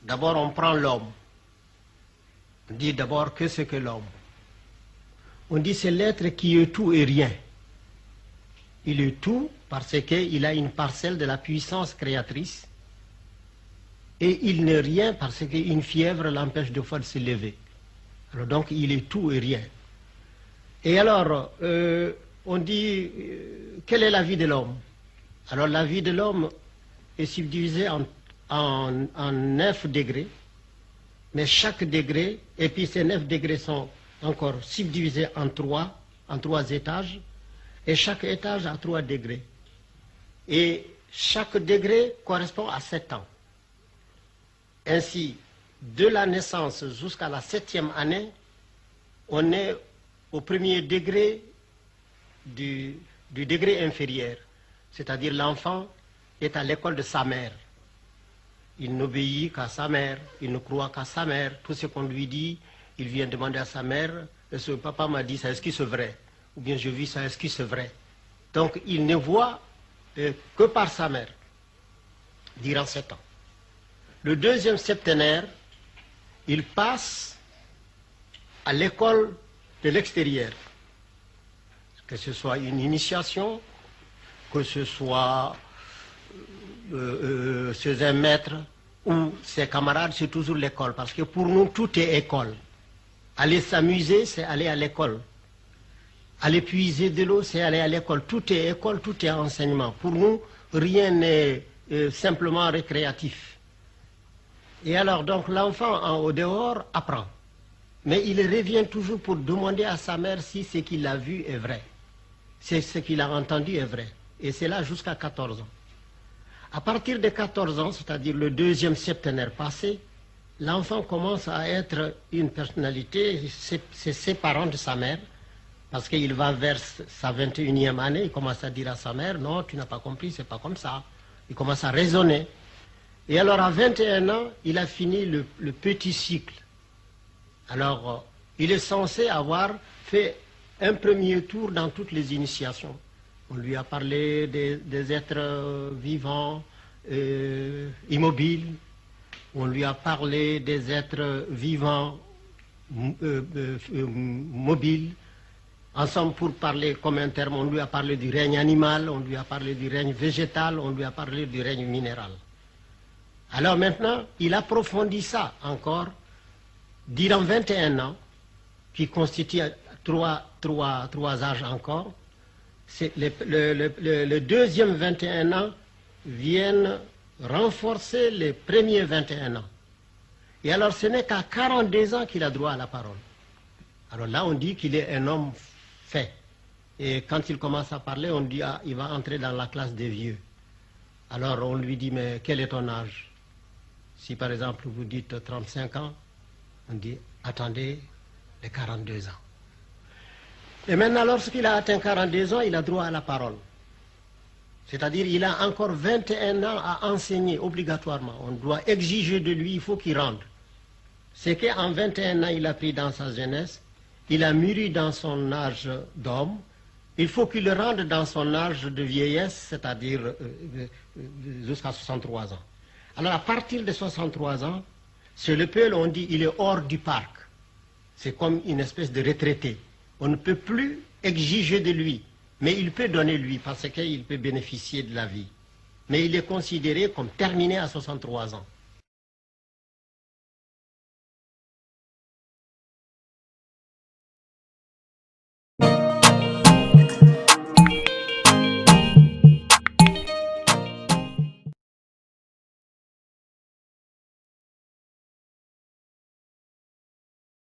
D'abord, on prend l'homme. On dit d'abord que c'est que l'homme. On dit c'est l'être qui est tout et rien. Il est tout parce qu'il a une parcelle de la puissance créatrice. Et il n'est rien parce qu'une fièvre l'empêche de fois de se lever. Alors donc il est tout et rien. Et alors, on dit, quelle est la vie de l'homme? Alors la vie de l'homme est subdivisée en 9 degrés, mais chaque degré, et puis ces 9 degrés sont encore subdivisés en 3 étages, et chaque étage a 3 degrés. Et chaque degré correspond à 7 ans. Ainsi, de la naissance jusqu'à la 7e année, on est au premier degré du degré inférieur. C'est-à-dire l'enfant est à l'école de sa mère. Il n'obéit qu'à sa mère, il ne croit qu'à sa mère. Tout ce qu'on lui dit, il vient demander à sa mère, est-ce que papa m'a dit ça, est-ce que c'est vrai? Ou bien je vis ça, est-ce que c'est vrai? Donc il ne voit que par sa mère, durant 7 ans. Le deuxième septénaire, il passe à l'école de l'extérieur. Que ce soit une initiation, que ce soit chez un maître ou ses camarades, c'est toujours l'école. Parce que pour nous, tout est école. Aller s'amuser, c'est aller à l'école. Aller puiser de l'eau, c'est aller à l'école. Tout est école, tout est enseignement. Pour nous, rien n'est simplement récréatif. Et alors, donc, l'enfant au dehors apprend. Mais il revient toujours pour demander à sa mère si ce qu'il a vu est vrai. Si ce qu'il a entendu est vrai. Et c'est là jusqu'à 14 ans. À partir de 14 ans, c'est-à-dire le deuxième septénaire passé, l'enfant commence à être une personnalité, c'est séparant de sa mère, parce qu'il va vers sa 21e année, il commence à dire à sa mère, non, tu n'as pas compris, c'est pas comme ça. Il commence à raisonner. Et alors à 21 ans, il a fini le petit cycle. Alors, il est censé avoir fait un premier tour dans toutes les initiations. On lui a parlé des êtres vivants, immobiles. On lui a parlé des êtres vivants, mobiles. Ensemble, pour parler comme un terme, on lui a parlé du règne animal, on lui a parlé du règne végétal, on lui a parlé du règne minéral. Alors maintenant, il approfondit ça encore, durant 21 ans, qui constitue trois âges encore. Le deuxième 21 ans viennent renforcer les premiers 21 ans. Et alors ce n'est qu'à 42 ans qu'il a droit à la parole. Alors là on dit qu'il est un homme fait. Et quand il commence à parler, on dit il va entrer dans la classe des vieux. Alors on lui dit mais quel est ton âge? Si par exemple vous dites 35 ans, on dit attendez les 42 ans. Et maintenant, lorsqu'il a atteint 42 ans, il a droit à la parole. C'est-à-dire il a encore 21 ans à enseigner obligatoirement. On doit exiger de lui, il faut qu'il rende. C'est qu'en 21 ans, il a pris dans sa jeunesse, il a mûri dans son âge d'homme, il faut qu'il le rende dans son âge de vieillesse, c'est-à-dire jusqu'à 63 ans. Alors à partir de 63 ans, chez le peuple, on dit il est hors du parc. C'est comme une espèce de retraité. On ne peut plus exiger de lui, mais il peut donner lui parce qu'il peut bénéficier de la vie. Mais il est considéré comme terminé à 63 ans.